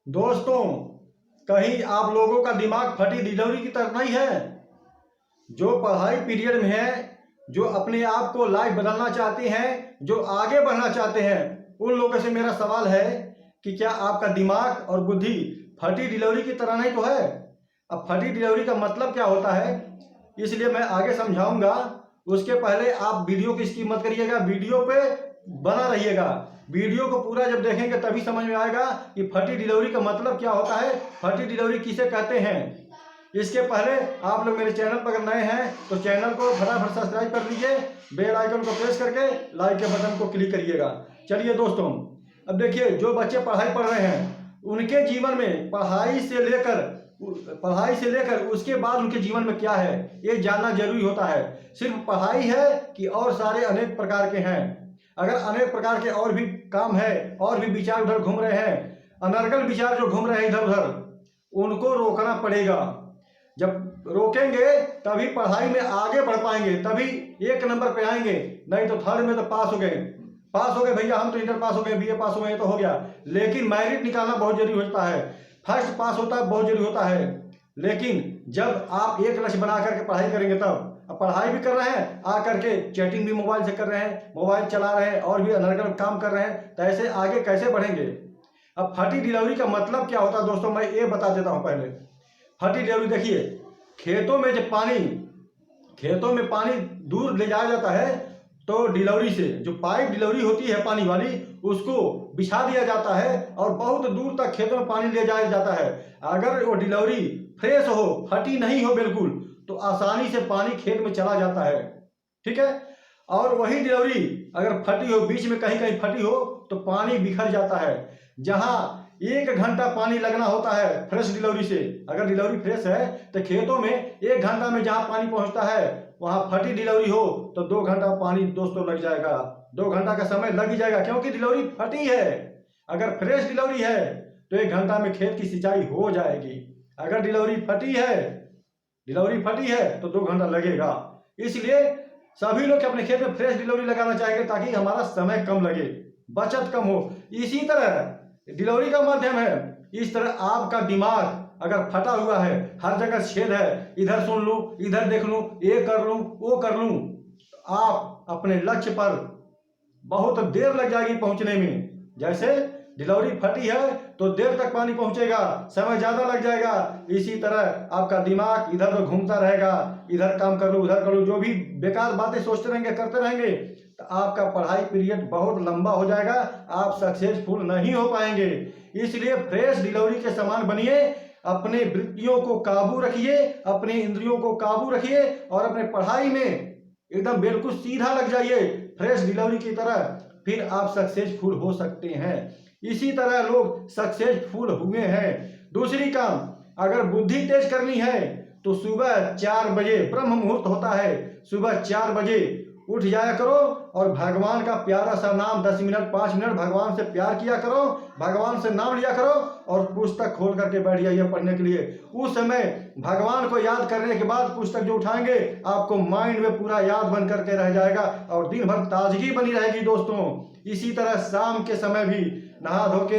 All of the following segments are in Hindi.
दोस्तों, कहीं आप लोगों का दिमाग फटी डिलीवरी की तरफ नहीं है? जो पढ़ाई पीरियड में है, जो अपने आप को लाइफ बदलना चाहते हैं, जो आगे बढ़ना चाहते हैं, उन लोगों से मेरा सवाल है कि क्या आपका दिमाग और बुद्धि फटी डिलीवरी की तरह नहीं तो है? अब फटी डिलीवरी का मतलब क्या होता है, इसलिए मैं आगे समझाऊंगा। उसके पहले आप वीडियो की स्किप मत करिएगा, वीडियो पे बना रहिएगा। वीडियो को पूरा जब देखेंगे तभी समझ में आएगा कि फटी डिलीवरी का मतलब क्या होता है, फटी डिलीवरी किसे कहते हैं। इसके पहले आप लोग मेरे चैनल पर अगर नए हैं तो चैनल को फटाफट सब्सक्राइब कर लीजिए, बेल आइकन को प्रेस करके लाइक के बटन को क्लिक करिएगा। चलिए दोस्तों, अब देखिए, जो बच्चे पढ़ाई पढ़ रहे हैं उनके जीवन में पढ़ाई से लेकर उसके बाद उनके जीवन में क्या है ये जानना जरूरी होता है। सिर्फ पढ़ाई है कि और सारे अनेक प्रकार के हैं? अगर अनेक प्रकार के और भी काम है, और भी विचार उधर घूम रहे हैं, अनर्गल विचार जो घूम रहे हैं इधर उधर, उनको रोकना पड़ेगा। जब रोकेंगे तभी पढ़ाई में आगे बढ़ पाएंगे, तभी एक नंबर पे आएंगे। नहीं तो थर्ड में तो पास हो गए भैया, हम तो इंटर पास हो गए, बीए पास हो गए तो हो गया, लेकिन मेरिट निकालना बहुत जरूरी होता है। फर्स्ट पास होता है बहुत जरूरी होता है। लेकिन जब आप एक लक्ष्य बना करके पढ़ाई करेंगे, तब अब पढ़ाई भी कर रहे हैं, आ करके चैटिंग भी मोबाइल से कर रहे हैं, मोबाइल चला रहे हैं और भी अनर्गल काम कर रहे हैं, तो ऐसे आगे कैसे बढ़ेंगे? अब फटी डिलीवरी का मतलब क्या होता है दोस्तों, मैं ये बता देता हूं। पहले फटी डिलीवरी देखिए, खेतों में पानी दूर ले जाया जाता है, तो डिलीवरी से जो पाइप डिलीवरी होती है पानी वाली, उसको बिछा दिया जाता है और बहुत दूर तक खेतों में पानी ले जाया जाता है। अगर वो डिलीवरी फ्रेश हो, फटी नहीं हो बिल्कुल, तो आसानी से पानी खेत में चला जाता है। ठीक है। और वही डिलीवरी अगर फटी हो, बीच में कहीं कहीं फटी हो, तो पानी बिखर जाता है। जहां 1 घंटा पानी लगना होता है फ्रेश डिलीवरी से, अगर डिलीवरी फ्रेश है तो खेतों में 1 घंटा में जहां पानी पहुंचता है, वहां फटी डिलीवरी हो तो 2 घंटा पानी दोस्तों लग जाएगा। 2 घंटा का समय लग ही जाएगा, क्योंकि डिलीवरी फटी है। अगर फ्रेश डिलीवरी है तो 1 घंटा में खेत की सिंचाई हो जाएगी। अगर डिलीवरी फटी है तो 2 घंटा लगेगा। इसलिए सभी लोग अपने खेत में फ्रेश डिलीवरी लगाना चाहेंगे, ताकि हमारा समय कम लगे, बचत कम हो। इसी तरह डिलीवरी का माध्यम है। इस तरह आपका दिमाग अगर फटा हुआ है, हर जगह छेद है, इधर सुन लूं, इधर देख लूं, ये कर लूं, वो कर लूं, तो आप अपने लक्ष्य पर बहुत देर लग जाएगी पहुंचने में। जैसे डिलीवरी फटी है तो देर तक पानी पहुंचेगा, समय ज्यादा लग जाएगा। इसी तरह आपका दिमाग इधर तो घूमता रहेगा, इधर काम कर लूं, उधर कर लूं, जो भी बेकार बातें सोचते रहेंगे, करते रहेंगे, तो आपका पढ़ाई पीरियड बहुत लंबा हो जाएगा, आप सक्सेसफुल नहीं हो पाएंगे। इसलिए फ्रेश डिलीवरी के समान बनिए, अपने वृत्तियों को काबू रखिए, अपने इंद्रियों को काबू रखिए और अपने पढ़ाई में एकदम बिल्कुल सीधा लग जाइए फ्रेश डिलीवरी की तरह, फिर आप सक्सेसफुल हो सकते हैं। इसी तरह लोग सक्सेसफुल हुए हैं। दूसरी काम, अगर बुद्धि तेज करनी है तो सुबह 4 बजे ब्रह्म मुहूर्त होता है, सुबह 4 बजे उठ जाया करो और भगवान का प्यारा सा नाम 10 मिनट 5 मिनट भगवान से प्यार किया करो, भगवान से नाम लिया करो और पुस्तक खोल करके बैठ जाइए पढ़ने के लिए। उस समय भगवान को याद करने के बाद पुस्तक जो उठाएंगे, आपको माइंड में पूरा याद बन करके रह जाएगा और दिन भर ताजगी बनी रहेगी दोस्तों। इसी तरह शाम के समय भी नहा धो के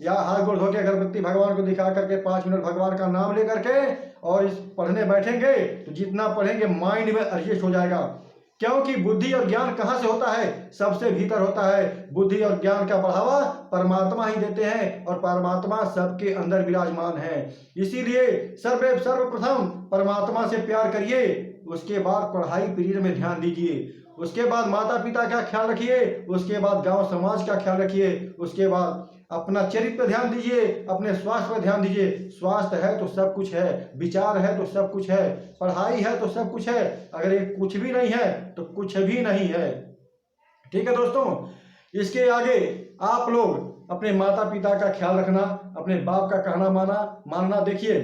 या हाथ गोड़ धो के अगरबत्ती भगवान को दिखा करके 5 मिनट भगवान का नाम ले करके और इस पढ़ने बैठेंगे, तो जितना पढ़ेंगे माइंड में एडजस्ट हो जाएगा। क्योंकि बुद्धि और ज्ञान कहां से होता है? सबसे भीतर होता है। बुद्धि और ज्ञान का बढ़ावा परमात्मा ही देते हैं और परमात्मा सबके अंदर विराजमान है। इसीलिए सर्वप्रथम परमात्मा से प्यार करिए, उसके बाद पढ़ाई पीरियड में ध्यान दीजिए, उसके बाद माता पिता का ख्याल रखिए, उसके बाद गांव समाज का ख्याल रखिए, उसके बाद अपना चरित्र पर ध्यान दीजिए, अपने स्वास्थ्य पर ध्यान दीजिए। स्वास्थ्य है तो सब कुछ है, विचार है तो सब कुछ है, पढ़ाई है तो सब कुछ है। अगर ये कुछ भी नहीं है तो कुछ भी नहीं है। ठीक है दोस्तों, इसके आगे आप लोग अपने माता पिता का ख्याल रखना, अपने बाप का कहना मानना। देखिए,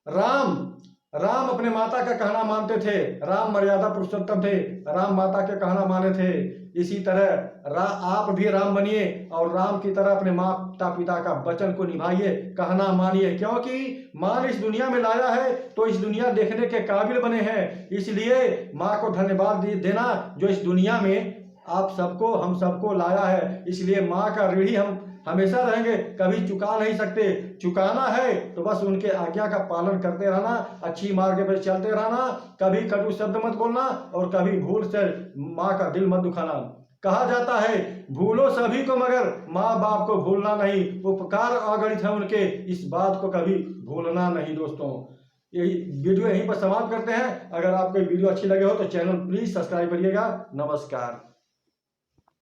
राम अपने माता का कहना मानते थे, राम मर्यादा पुरुषोत्तम थे, राम माता के कहना माने थे। इसी तरह आप भी राम बनिए और राम की तरह अपने माता पिता का वचन को निभाइए, कहना मानिए, क्योंकि माँ ने इस दुनिया में लाया है तो इस दुनिया देखने के काबिल बने हैं। इसलिए माँ को धन्यवाद देना जो इस दुनिया में आप सबको हम सबको लाया है। इसलिए माँ का ऋणी हम हमेशा रहेंगे, कभी चुका नहीं सकते। चुकाना है तो बस उनके आज्ञा का पालन करते रहना, अच्छी मार्ग पर चलते रहना, कभी कटु शब्द मत बोलना और कभी भूल से माँ का दिल मत दुखाना। कहा जाता है भूलो सभी को मगर माँ बाप को भूलना नहीं, उपकार अगणित है उनके, इस बात को कभी भूलना नहीं। दोस्तों यही वीडियो यहीं पर समाप्त करते हैं। अगर आपको वीडियो अच्छी लगे हो तो चैनल प्लीज सब्सक्राइब करिएगा। नमस्कार।